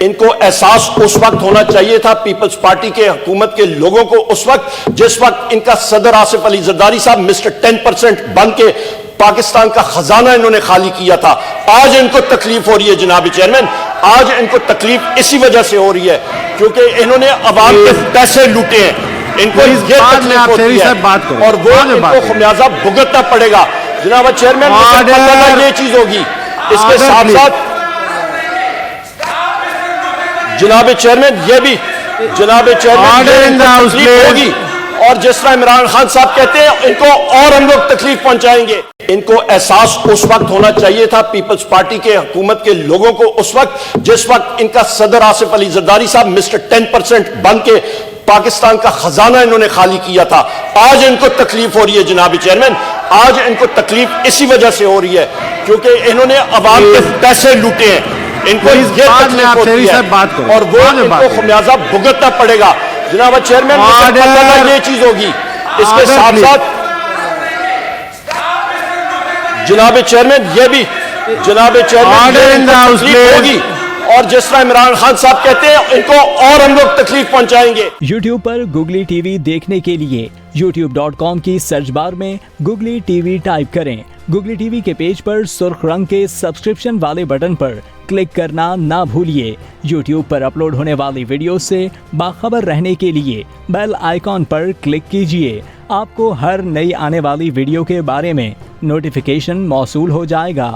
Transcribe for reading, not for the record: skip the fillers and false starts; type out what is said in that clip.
इनको एहसास उस वक्त होना चाहिए था पीपल्स पार्टी के हुकूमत के लोगों को, उस वक्त जिस वक्त इनका सदर आसिफ अली जरदारी साहब मिस्टर 10% बन के पाकिस्तान का खजाना इन्होंने खाली किया था। आज इनको तकलीफ हो रही है जनाब चेयरमैन, आज इनको तकलीफ इसी वजह से हो रही है क्योंकि इन्होंने अवाम के पैसे लूटे हैं। इनको ये तकलीफ होती है और वो इनको खमियाजा भुगतना पड़ेगा। जनाब चेयरमैन, ये चीज होगी। इसके साथ साथ जनाब चेयरमैन, ये भी जनाब चेयरमैन होगी और जिस तरह इमरान खान साहब कहते हैं इनको और हम लोग तकलीफ पहुंचाएंगे। इनको एहसास उस वक्त होना चाहिए था पीपल्स पार्टी के हुकूमत के लोगों को, उस वक्त जिस वक्त इनका सदर आसिफ अली जरदारी साहब मिस्टर 10% बन के पाकिस्तान का खजाना इन्होंने खाली किया था। आज इनको तकलीफ हो रही है जनाब चेयरमैन, आज इनको तकलीफ इसी वजह से हो रही है क्योंकि इन्होंने अवाम के पैसे लूटे हैं। इनको ये तकलीफ होती है और वो इनको खमियाजा भुगतना पड़ेगा। जनाब चेयरमैन, ये चीज होगी। इसके साथ साथ जनाब चेयरमैन, ये भी जनाब चेयरमैन होगी और जिस तरह इमरान खान साहब कहते हैं इनको और हम लोग तकलीफ पहुंचाएंगे। YouTube पर Googly TV देखने के लिए youtube.com की सर्च बार में Googly TV टाइप करें। Googly TV के पेज पर सुर्ख रंग के सब्सक्रिप्शन वाले बटन पर क्लिक करना ना भूलिए। YouTube पर अपलोड होने वाली वीडियो से बाखबर रहने के लिए बेल आइकॉन पर क्लिक कीजिए। आपको हर नई आने वाली वीडियो के बारे में नोटिफिकेशन मौसूल हो जाएगा।